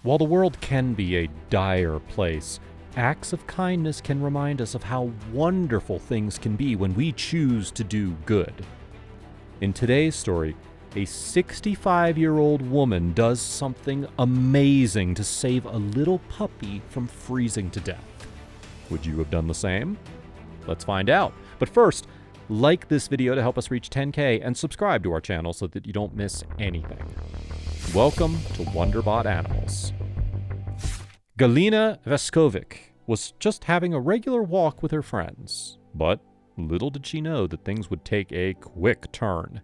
While the world can be a dire place, acts of kindness can remind us of how wonderful things can be when we choose to do good. In today's story, a 65-year-old woman does something amazing to save a little puppy from freezing to death. Would you have done the same? Let's find out. But first, like this video to help us reach 10K and subscribe to our channel so that you don't miss anything. Welcome to Wonderbot Animals. Galina Veskovic was just having a regular walk with her friends, but little did she know that things would take a quick turn.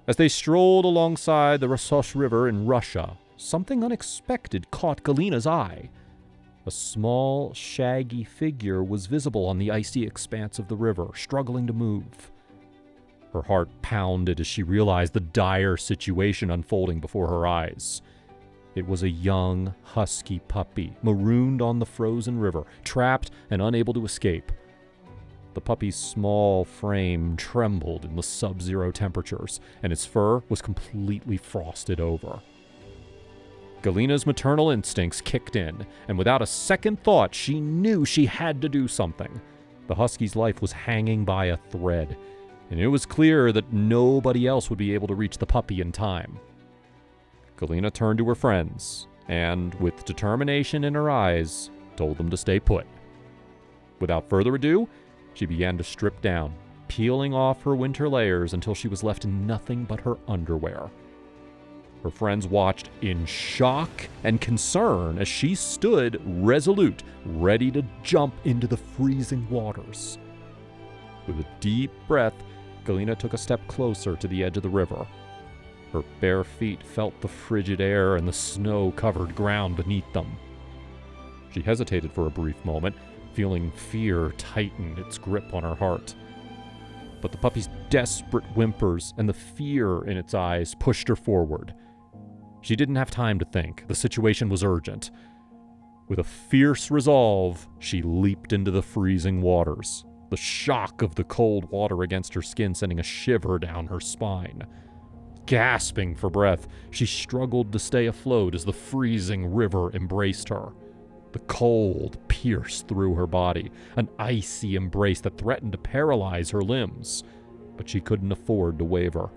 As they strolled alongside the Rososh River in Russia, something unexpected caught Galina's eye. A small, shaggy figure was visible on the icy expanse of the river, struggling to move. Her heart pounded as she realized the dire situation unfolding before her eyes. It was a young, husky puppy, marooned on the frozen river, trapped and unable to escape. The puppy's small frame trembled in the sub-zero temperatures, and its fur was completely frosted over. Galina's maternal instincts kicked in, and without a second thought, she knew she had to do something. The husky's life was hanging by a thread, and it was clear that nobody else would be able to reach the puppy in time. Galina turned to her friends, and, with determination in her eyes, told them to stay put. Without further ado, she began to strip down, peeling off her winter layers until she was left in nothing but her underwear. Her friends watched in shock and concern as she stood resolute, ready to jump into the freezing waters. With a deep breath, Galina took a step closer to the edge of the river. Her bare feet felt the frigid air and the snow-covered ground beneath them. She hesitated for a brief moment, feeling fear tighten its grip on her heart. But the puppy's desperate whimpers and the fear in its eyes pushed her forward. She didn't have time to think. The situation was urgent. With a fierce resolve, she leaped into the freezing waters, the shock of the cold water against her skin sending a shiver down her spine. Gasping for breath, she struggled to stay afloat as the freezing river embraced her. The cold pierced through her body, an icy embrace that threatened to paralyze her limbs. But she couldn't afford to waver.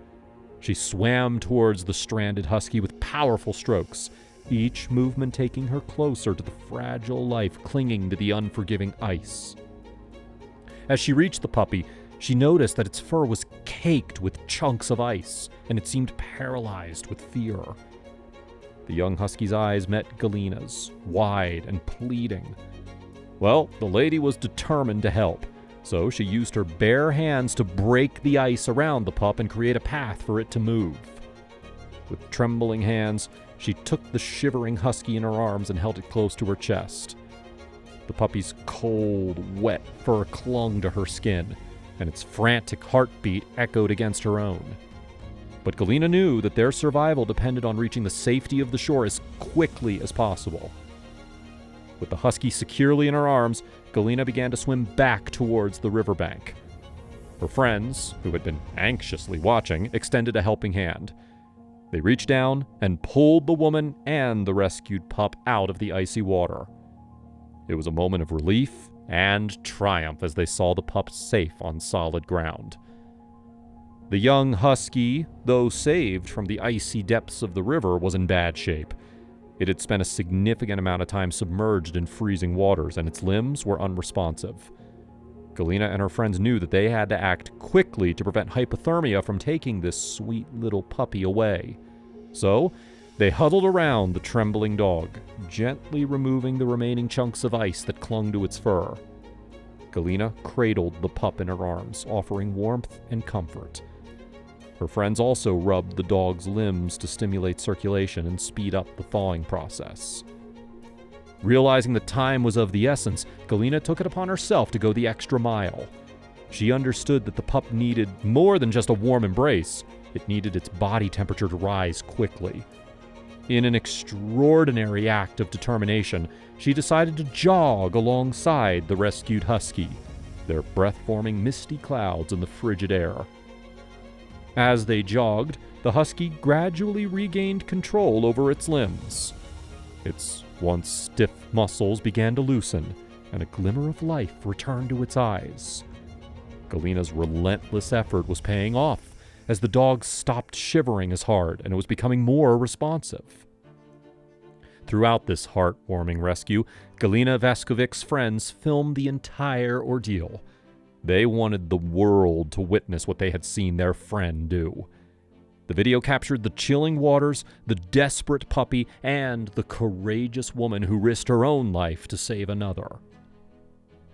She swam towards the stranded husky with powerful strokes, each movement taking her closer to the fragile life clinging to the unforgiving ice. As she reached the puppy, she noticed that its fur was caked with chunks of ice, and it seemed paralyzed with fear. The young husky's eyes met Galina's, wide and pleading. Well, the lady was determined to help, so she used her bare hands to break the ice around the pup and create a path for it to move. With trembling hands, she took the shivering husky in her arms and held it close to her chest. The puppy's cold, wet fur clung to her skin, and its frantic heartbeat echoed against her own. But Galina knew that their survival depended on reaching the safety of the shore as quickly as possible. With the husky securely in her arms, Galina began to swim back towards the riverbank. Her friends, who had been anxiously watching, extended a helping hand. They reached down and pulled the woman and the rescued pup out of the icy water. It was a moment of relief and triumph as they saw the pup safe on solid ground. The young husky, though saved from the icy depths of the river, was in bad shape. It had spent a significant amount of time submerged in freezing waters, and its limbs were unresponsive. Galina and her friends knew that they had to act quickly to prevent hypothermia from taking this sweet little puppy away. So, they huddled around the trembling dog, gently removing the remaining chunks of ice that clung to its fur. Galina cradled the pup in her arms, offering warmth and comfort. Her friends also rubbed the dog's limbs to stimulate circulation and speed up the thawing process. Realizing that time was of the essence, Galina took it upon herself to go the extra mile. She understood that the pup needed more than just a warm embrace. It needed its body temperature to rise quickly. In an extraordinary act of determination, she decided to jog alongside the rescued husky, their breath forming misty clouds in the frigid air. As they jogged, the husky gradually regained control over its limbs. Its once stiff muscles began to loosen, and a glimmer of life returned to its eyes. Galena's relentless effort was paying off, as the dog stopped shivering as hard and it was becoming more responsive. Throughout this heartwarming rescue, Galina Vaskovic's friends filmed the entire ordeal. They wanted the world to witness what they had seen their friend do. The video captured the chilling waters, the desperate puppy, and the courageous woman who risked her own life to save another.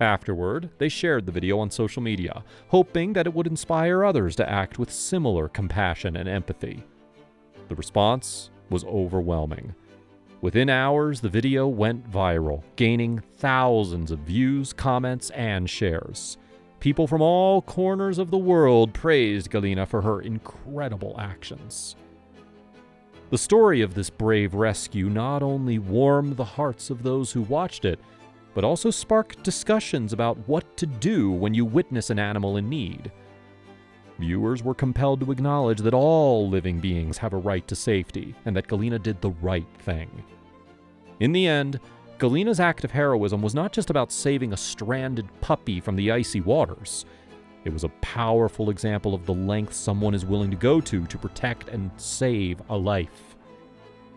Afterward, they shared the video on social media, hoping that it would inspire others to act with similar compassion and empathy. The response was overwhelming. Within hours, the video went viral, gaining thousands of views, comments, and shares. People from all corners of the world praised Galina for her incredible actions. The story of this brave rescue not only warmed the hearts of those who watched it, but also sparked discussions about what to do when you witness an animal in need. Viewers were compelled to acknowledge that all living beings have a right to safety, and that Galina did the right thing. In the end, Galina's act of heroism was not just about saving a stranded puppy from the icy waters. It was a powerful example of the lengths someone is willing to go to protect and save a life.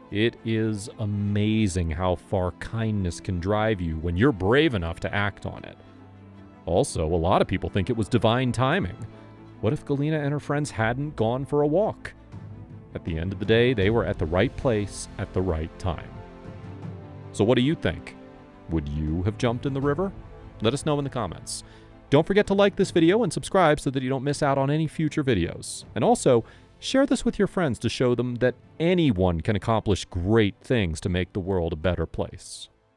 It is amazing how far kindness can drive you when you're brave enough to act on it. Also, a lot of people think it was divine timing. What if Galina and her friends hadn't gone for a walk? At the end of the day, they were at the right place at the right time. So what do you think? Would you have jumped in the river? Let us know in the comments. Don't forget to like this video and subscribe so that you don't miss out on any future videos. And also, share this with your friends to show them that anyone can accomplish great things to make the world a better place.